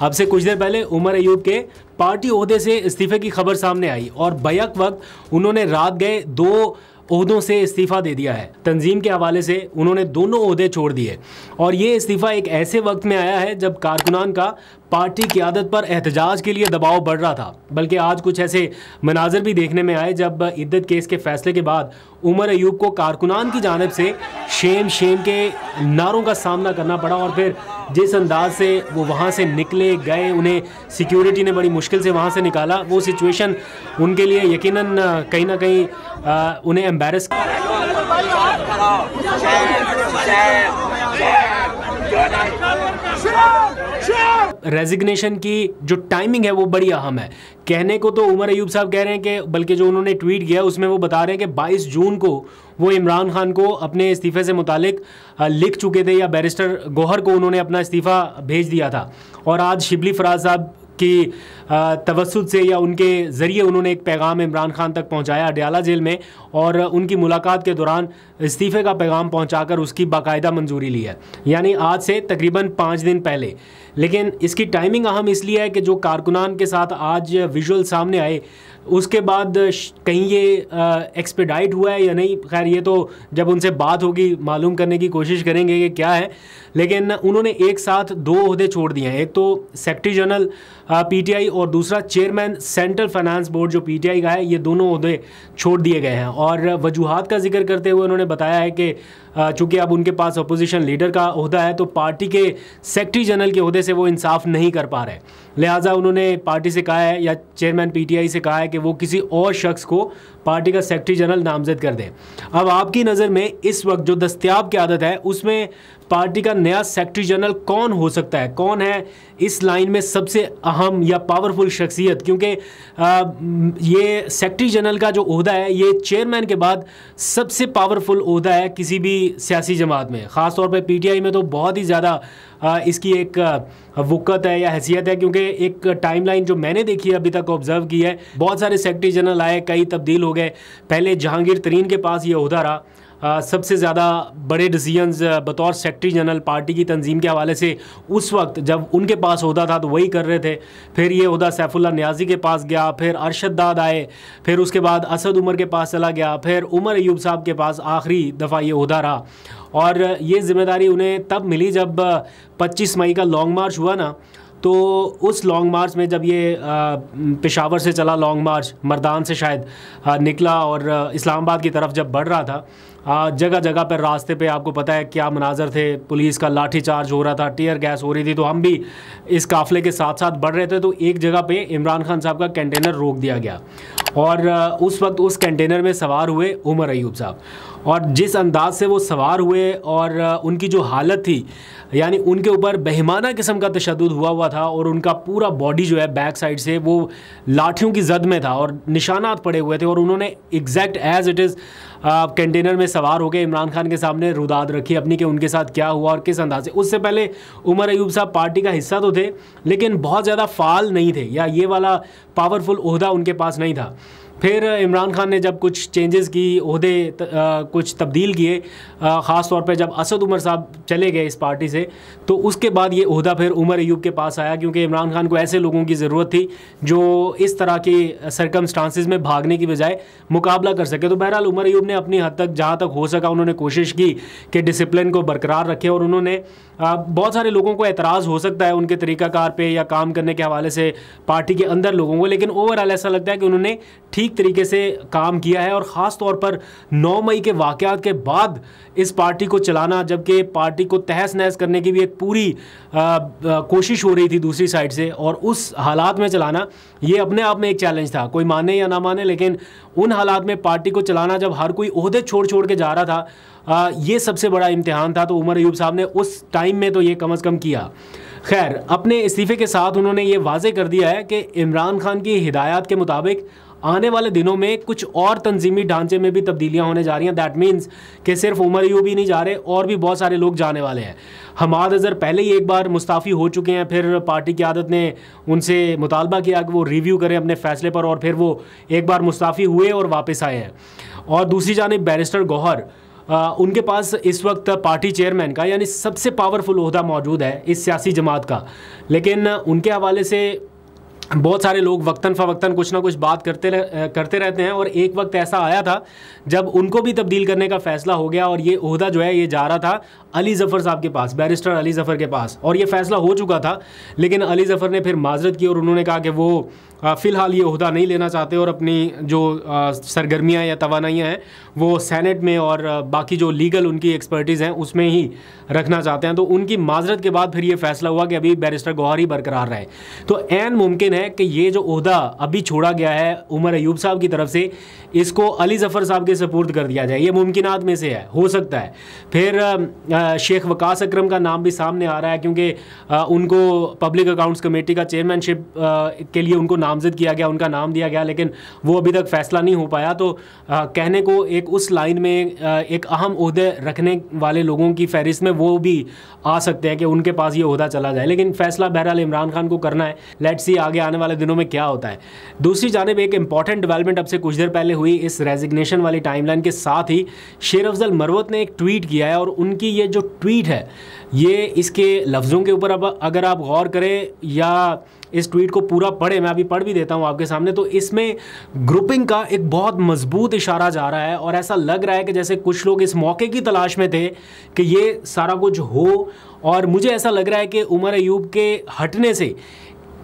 अब से कुछ देर पहले उमर अयूब के पार्टी ओहदे से इस्तीफे की खबर सामने आई और बैक वक्त उन्होंने रात गए 2 ओहदों से इस्तीफ़ा दे दिया है। तंजीम के हवाले से उन्होंने दोनों ओहदे छोड़ दिए और ये इस्तीफ़ा एक ऐसे वक्त में आया है जब कारकुनान का पार्टी क़यादत पर एहतजाज के लिए दबाव बढ़ रहा था। बल्कि आज कुछ ऐसे मनाजर भी देखने में आए जब इद्दत केस के फैसले के बाद उमर अयूब को कारकुनान की जानिब से शेम के नारों का सामना करना पड़ा और फिर जिस अंदाज से वो वहाँ से निकले गए, उन्हें सिक्योरिटी ने बड़ी मुश्किल से वहाँ से निकाला, वो सिचुएशन उनके लिए यकीनन कहीं ना कहीं उन्हें एम्बैरस रेजिग्नेशन की जो टाइमिंग है वो बड़ी अहम है। कहने को तो उमर अयूब साहब कह रहे हैं कि बल्कि जो उन्होंने ट्वीट किया उसमें वो बता रहे हैं कि 22 जून को वो इमरान खान को अपने इस्तीफ़े से मुतालिक लिख चुके थे या बैरिस्टर गौहर को उन्होंने अपना इस्तीफ़ा भेज दिया था और आज शिबली फराज साहब की तवस्सुत से या उनके ज़रिए उन्होंने एक पैगाम इमरान खान तक पहुंचाया अडयाला जेल में और उनकी मुलाकात के दौरान इस्तीफ़े का पैगाम पहुंचाकर उसकी बाकायदा मंजूरी ली है, यानी आज से तकरीबन 5 दिन पहले। लेकिन इसकी टाइमिंग अहम इसलिए है कि जो कारकुनान के साथ आज विजुअल सामने आए उसके बाद कहीं ये एक्सपेडाइट हुआ है या नहीं, खैर ये तो जब उनसे बात होगी मालूम करने की कोशिश करेंगे कि क्या है। लेकिन उन्होंने एक साथ 2 ओहदे छोड़ दिए हैं, एक तो सेक्रेटरी जनरल पीटीआई और दूसरा चेयरमैन सेंट्रल फाइनेंस बोर्ड जो पीटीआई का है, ये दोनों ओहदे छोड़ दिए गए हैं। और वजूहात का जिक्र करते हुए उन्होंने बताया है कि चूँकि अब उनके पास अपोजिशन लीडर का ओहदा है तो पार्टी के सेक्रेटरी जनरल के ओहदे से वो इंसाफ नहीं कर पा रहे, लिहाजा उन्होंने पार्टी से कहा है या चेयरमैन पीटीआई से कहा है कि वो किसी और शख्स को पार्टी का सेक्रेटरी जनरल नामजद कर दें। अब आपकी नज़र में इस वक्त जो दस्तयाब क़यादत है उसमें पार्टी का नया सेक्रेटरी जनरल कौन हो सकता है, कौन है इस लाइन में सबसे अहम या पावरफुल शख्सियत? क्योंकि ये सेक्रेटरी जनरल का जो ओहदा है ये चेयरमैन के बाद सबसे पावरफुल ओहदा है किसी भी सियासी जमात में, ख़ास तौर पे पीटीआई में तो बहुत ही ज़्यादा इसकी एक वक़्त है या हैसियत है। क्योंकि एक टाइमलाइन जो मैंने देखी है अभी तक ऑब्ज़र्व की है, बहुत सारे सेक्रेटरी जनरल आए, कई तब्दील हो गए। पहले जहांगीर तरीन के पास ये ओहदा रहा, सबसे ज़्यादा बड़े डिसीजंस बतौर सेक्रेटरी जनरल पार्टी की तंजीम के हवाले से उस वक्त जब उनके पास ओहदा था तो वही कर रहे थे। फिर ये ओहदा सैफुल्लाह नियाज़ी के पास गया, फिर अरशद दाद आए, फिर उसके बाद असद उमर के पास चला गया, फिर उमर अयूब साहब के पास आखिरी दफ़ा ये ओहदा रहा। और ये ज़िम्मेदारी उन्हें तब मिली जब 25 मई का लॉन्ग मार्च हुआ ना, तो उस लॉन्ग मार्च में जब ये पेशावर से चला लॉन्ग मार्च, मर्दान से शायद निकला और इस्लामाबाद की तरफ जब बढ़ रहा था, जगह जगह पर रास्ते पे आपको पता है क्या मनाजर थे, पुलिस का लाठी चार्ज हो रहा था, टीयर गैस हो रही थी। तो हम भी इस काफ़िले के साथ साथ बढ़ रहे थे तो एक जगह पे इमरान खान साहब का कंटेनर रोक दिया गया और उस वक्त उस कंटेनर में सवार हुए उमर अयूब साहब। और जिस अंदाज से वो सवार हुए और उनकी जो हालत थी, यानी उनके ऊपर बेईमाना किस्म का तशद्दुद हुआ था और उनका पूरा बॉडी जो है बैक साइड से वो लाठियों की जद में था और निशानात पड़े हुए थे और उन्होंने exact as it is container में सवार होकर इमरान खान के सामने रुदाद रखी अपनी कि उनके साथ क्या हुआ और किस अंदाज से। उससे पहले उमर अयूब साहब पार्टी का हिस्सा तो थे लेकिन बहुत ज़्यादा फ़ाल नहीं थे या ये वाला पावरफुल ओहदा उनके पास नहीं था। फिर इमरान खान ने जब कुछ चेंजेस की, ओहदे कुछ तब्दील किए, ख़ास तौर पे जब असद उमर साहब चले गए इस पार्टी से, तो उसके बाद ये ओहदा फिर उमर अयूब के पास आया क्योंकि इमरान खान को ऐसे लोगों की ज़रूरत थी जो इस तरह की सरकमस्टांसिस में भागने की बजाय मुकाबला कर सके। तो बहरहाल उमर अयूब ने अपनी हद तक जहाँ तक हो सका उन्होंने कोशिश की कि डिसिप्लिन को बरकरार रखे और उन्होंने बहुत सारे लोगों को एतराज़ हो सकता है उनके तरीक़ाकार पे या काम करने के हवाले से पार्टी के अंदर लोगों को, लेकिन ओवरऑल ऐसा लगता है कि उन्होंने ठीक तरीके से काम किया है। और ख़ास तौर पर 9 मई के वाक़यात के बाद इस पार्टी को चलाना, जबकि पार्टी को तहस नहस करने की भी एक पूरी कोशिश हो रही थी दूसरी साइड से, और उस हालात में चलाना ये अपने आप में एक चैलेंज था, कोई माने या ना माने। लेकिन उन हालात में पार्टी को चलाना जब हर कोई ओहदे छोड़ छोड़ के जा रहा था, ये सबसे बड़ा इम्तिहान था। तो उमर अयूब साहब ने उस टाइम में तो ये कम अज़ कम किया। खैर, अपने इस्तीफ़े के साथ उन्होंने ये वाज़े कर दिया है कि इमरान खान की हिदायत के मुताबिक आने वाले दिनों में कुछ और तंजीमी ढांचे में भी तब्दीलियां होने जा रही हैं। दैट मीन्स कि सिर्फ उमर अयूब ही नहीं जा रहे, और भी बहुत सारे लोग जाने वाले हैं। हमाद अज़हर पहले ही एक बार मुस्ताफ़ी हो चुके हैं, फिर पार्टी की आदत ने उनसे मुतालबा किया कि वो रिव्यू करें अपने फ़ैसले पर, और फिर वो एक बार मुस्ताफ़ी हुए और वापस आए हैं। और दूसरी जानिब बैरिस्टर गौहर उनके पास इस वक्त पार्टी चेयरमैन का यानी सबसे पावरफुल ओहदा मौजूद है इस सियासी जमात का, लेकिन उनके हवाले से बहुत सारे लोग वक्तन फ़वक्तन कुछ ना कुछ बात करते रहते हैं। और एक वक्त ऐसा आया था जब उनको भी तब्दील करने का फ़ैसला हो गया और ये ओहदा जो है ये जा रहा था अली ज़फ़र साहब के पास, बैरिस्टर अली ज़फ़र के पास, और ये फ़ैसला हो चुका था। लेकिन अली ज़फ़र ने फिर माजरत की और उन्होंने कहा कि वो फ़िलहाल ये ओहदा नहीं लेना चाहते और अपनी जो सरगर्मियाँ या तवानाइयाँ हैं वो सेनेट में और बाकी जो लीगल उनकी एक्सपर्टीज़ हैं उसमें ही रखना चाहते हैं। तो उनकी माजरत के बाद फिर ये फ़ैसला हुआ कि अभी बैरिस्टर गौहर ही बरकरार रहे। तो ऐन मुमकिन है कि ये जो ओहदा अभी छोड़ा गया है उमर अयूब साहब की तरफ से, इसको अली ज़फ़र साहब के सपुर्द कर दिया जाए। ये मुमकिनात में से है, हो सकता है। फिर शेख वकास अकरम का नाम भी सामने आ रहा है क्योंकि उनको पब्लिक अकाउंट्स कमेटी का चेयरमैनशिप के लिए उनको नामजद किया गया, उनका नाम दिया गया, लेकिन वो अभी तक फ़ैसला नहीं हो पाया। तो कहने को एक उस लाइन में एक अहम ओहदे रखने वाले लोगों की फहरिस्त में वो भी आ सकते हैं कि उनके पास ये ओहदा चला जाए, लेकिन फ़ैसला बहरहाल इमरान खान को करना है। लेट्स सी आगे आने वाले दिनों में क्या होता है। दूसरी जानिब एक इंपॉर्टेंट डेवलपमेंट अब से कुछ देर पहले हुई इस रेजिग्नेशन वाली टाइमलाइन के साथ ही शेर अफजल मरवत ने एक ट्वीट किया है और उनकी ये जो ट्वीट है ये इसके लफ्ज़ों के ऊपर अब अगर आप गौर करें या इस ट्वीट को पूरा पढ़े, मैं अभी पढ़ भी देता हूँ आपके सामने, तो इसमें ग्रुपिंग का एक बहुत मजबूत इशारा जा रहा है और ऐसा लग रहा है कि जैसे कुछ लोग इस मौके की तलाश में थे कि ये सारा कुछ हो। और मुझे ऐसा लग रहा है कि उमर अयूब के हटने से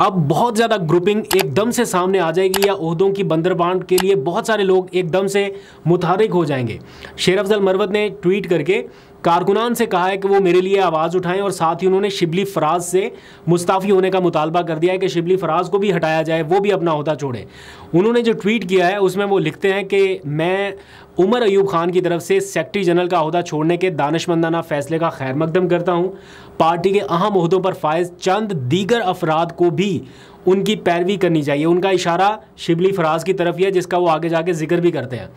अब बहुत ज़्यादा ग्रुपिंग एकदम से सामने आ जाएगी या ओहदों की बंदरबांट के लिए बहुत सारे लोग एकदम से मुतहरिक हो जाएंगे। शेर अफजल मरवत ने ट्वीट करके कारकुनान से कहा है कि वो मेरे लिए आवाज़ उठाएं और साथ ही उन्होंने शिबली फराज से मुस्ताफ़ी होने का मुतालबा कर दिया है कि शिबली फराज को भी हटाया जाए, वो भी अपना ओहदा छोड़े। उन्होंने जो ट्वीट किया है उसमें वो लिखते हैं कि मैं उमर अयूब खान की तरफ से सेक्रेटरी जनरल का ओहदा छोड़ने के दानिशमंदाना फ़ैसले का खैर मकदम करता हूँ। पार्टी के अहम ओहदों पर फायज चंद दीगर अफराद को भी उनकी पैरवी करनी चाहिए। उनका इशारा शिबली फराज की तरफ ही है जिसका वो आगे जाके जिक्र भी करते हैं।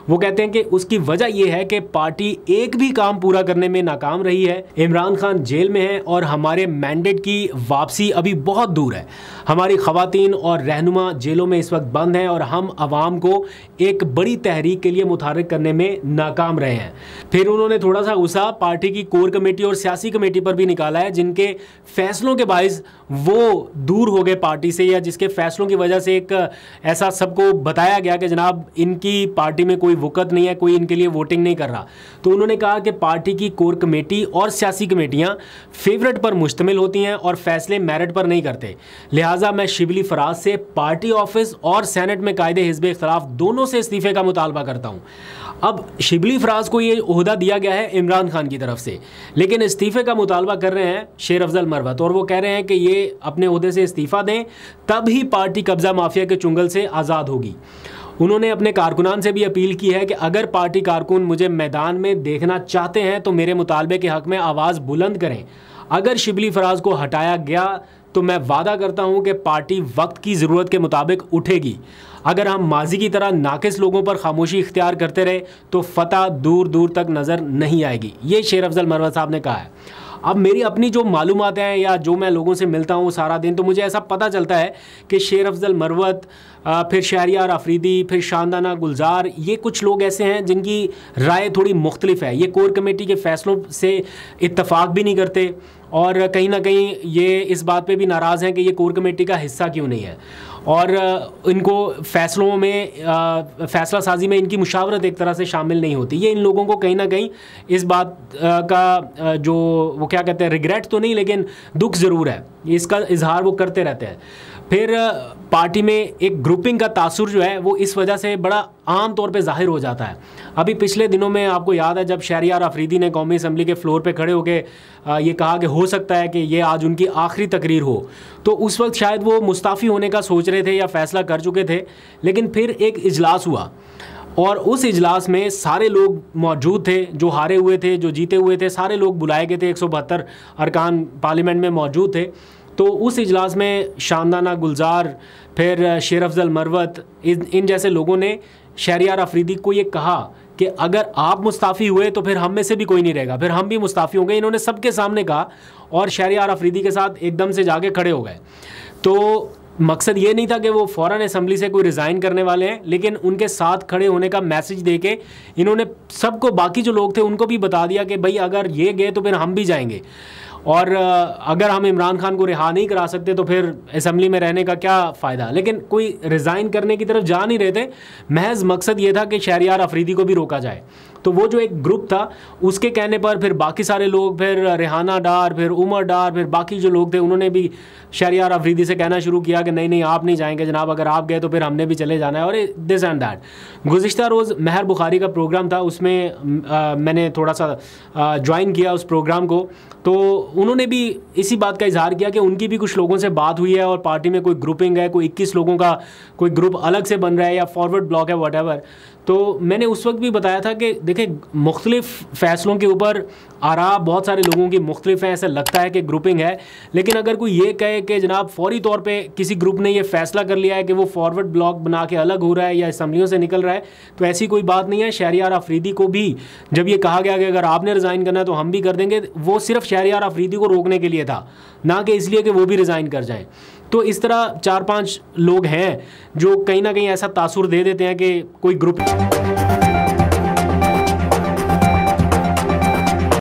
वो कहते हैं कि उसकी वजह यह है कि पार्टी एक भी काम पूरा करने में नाकाम रही है। इमरान खान जेल में है और हमारे मैंडेट की वापसी अभी बहुत दूर है। हमारी ख़वातीन और रहनुमा जेलों में इस वक्त बंद हैं और हम आवाम को एक बड़ी तहरीक के लिए मुतहर्रिक करने में नाकाम रहे हैं। फिर उन्होंने थोड़ा सा गुस्सा पार्टी की कोर कमेटी और सियासी कमेटी पर भी निकाला है जिनके फैसलों के बाइस वो दूर हो गए पार्टी से, या जिसके फैसलों की वजह से एक ऐसा सबको बताया गया कि जनाब इनकी पार्टी में कोई वक़्त नहीं है, कोई इनके लिए वोटिंग नहीं कर रहा। तो उन्होंने कहा कि पार्टी की कोर कमेटी और सियासी कमेटियां फेवरेट पर मुश्तमिल होती हैं और फैसले मेरिट पर नहीं करते। लिहाजा मैं शिबली फराज से पार्टी ऑफिस और सेनेट में कायदे हिज़्ब इख्तिलाफ दोनों से इस्तीफ़े का मुतालबा करता हूँ। अब शिबली फराज को ये ओहदा दिया गया है इमरान खान की तरफ से, लेकिन इस्तीफ़े का मुतालबा कर रहे हैं शेर अफजल मरवत और वो कह रहे हैं कि ये अपने ओहदे से इस्तीफ़ा दें तब ही पार्टी कब्ज़ा माफिया के चुंगल से आज़ाद होगी। उन्होंने अपने कारकुनान से भी अपील की है कि अगर पार्टी कारकुन मुझे मैदान में देखना चाहते हैं तो मेरे मुतालबे के हक़ में आवाज़ बुलंद करें। अगर शिबली फराज को हटाया गया तो मैं वादा करता हूं कि पार्टी वक्त की ज़रूरत के मुताबिक उठेगी। अगर हम माजी की तरह नाकिस लोगों पर खामोशी इख्तियार करते रहे तो फ़तह दूर दूर तक नज़र नहीं आएगी। ये शेर अफजल मरवत साहब ने कहा है। अब मेरी अपनी जो मालूमात हैं या जो मैं लोगों से मिलता हूँ सारा दिन, तो मुझे ऐसा पता चलता है कि शेर अफजल मरवत, फिर शहरियार अफरीदी, फिर शानदाना गुलजार, ये कुछ लोग ऐसे हैं जिनकी राय थोड़ी मुख्तलिफ है। ये कोर कमेटी के फ़ैसलों से इत्तफाक भी नहीं करते और कहीं ना कहीं ये इस बात पे भी नाराज़ हैं कि ये कोर कमेटी का हिस्सा क्यों नहीं है और इनको फ़ैसलों में फ़ैसला साजी में इनकी मुशावरत एक तरह से शामिल नहीं होती। ये इन लोगों को कहीं ना कहीं इस बात का जो वो क्या कहते हैं रिग्रेट तो नहीं लेकिन दुख ज़रूर है, इसका इजहार वो करते रहते हैं। फिर पार्टी में एक ग्रुपिंग का तासुर जो है वो इस वजह से बड़ा आम तौर पे ज़ाहिर हो जाता है। अभी पिछले दिनों में आपको याद है जब शहरियार अफरीदी ने कौमी असम्बली के फ्लोर पे खड़े होकर ये कहा कि हो सकता है कि ये आज उनकी आखिरी तकरीर हो, तो उस वक्त शायद वो मुस्ताफ़ी होने का सोच रहे थे या फ़ैसला कर चुके थे। लेकिन फिर एक इजलास हुआ और उस इजलास में सारे लोग मौजूद थे, जो हारे हुए थे, जो जीते हुए थे, सारे लोग बुलाए गए थे। 172 अरकान पार्लियामेंट में मौजूद थे। तो उस इजलास में शानदाना गुलजार, फिर शेर अफजल मरवत, इन जैसे लोगों ने शहरियार अफरीदी को ये कहा कि अगर आप मुस्ताफ़ी हुए तो फिर हम में से भी कोई नहीं रहेगा, फिर हम भी मुस्ताफ़ी होंगे। इन्होंने सबके सामने कहा और शहरियार अफरीदी के साथ एकदम से जाके खड़े हो गए। तो मकसद ये नहीं था कि वो फ़ौरन असेंबली से कोई रिज़ाइन करने वाले हैं, लेकिन उनके साथ खड़े होने का मैसेज देके इन्होंने सबको, बाकी जो लोग थे उनको भी बता दिया कि भाई अगर ये गए तो फिर हम भी जाएंगे, और अगर हम इमरान खान को रिहा नहीं करा सकते तो फिर असेंबली में रहने का क्या फ़ायदा। लेकिन कोई रिज़ाइन करने की तरफ जा नहीं रहे थे, महज मकसद ये था कि शहरियार अफरीदी को भी रोका जाए। तो वो जो एक ग्रुप था उसके कहने पर फिर बाकी सारे लोग, फिर रेहाना डार, फिर उमर डार, फिर बाकी जो लोग थे उन्होंने भी शहरियार अफरीदी से कहना शुरू किया कि नहीं नहीं आप नहीं जाएंगे जनाब, अगर आप गए तो फिर हमने भी चले जाना है, और दिस एंड दैट। गुज़िश्ता रोज़ महर बुखारी का प्रोग्राम था, उसमें मैंने थोड़ा सा ज्वाइन किया उस प्रोग्राम को, तो उन्होंने भी इसी बात का इजहार किया कि उनकी भी कुछ लोगों से बात हुई है और पार्टी में कोई ग्रुपिंग है, कोई 21 लोगों का कोई ग्रुप अलग से बन रहा है या फॉरवर्ड ब्लॉक है, व्हाटएवर। तो मैंने उस वक्त भी बताया था कि देखिए मुख्तलिफ फ़ैसलों के ऊपर आरा बहुत सारे लोगों की मुख्तलिफ हैं, ऐसा लगता है कि ग्रुपिंग है, लेकिन अगर कोई ये कहे कि जनाब फौरी तौर पे किसी ग्रुप ने ये फ़ैसला कर लिया है कि वो फॉरवर्ड ब्लॉक बना के अलग हो रहा है या असम्बलियों से निकल रहा है, तो ऐसी कोई बात नहीं है। शहरियार अफरीदी को भी जब ये कहा गया कि अगर आपने रिज़ाइन करना है तो हम भी कर देंगे, वो सिर्फ शहरियार अफरीदी को रोकने के लिए था, ना कि इसलिए कि वो भी रिज़ाइन कर जाएँ। तो इस तरह 4-5 लोग हैं जो कहीं ना कहीं ऐसा तासुर दे देते हैं कि कोई ग्रुप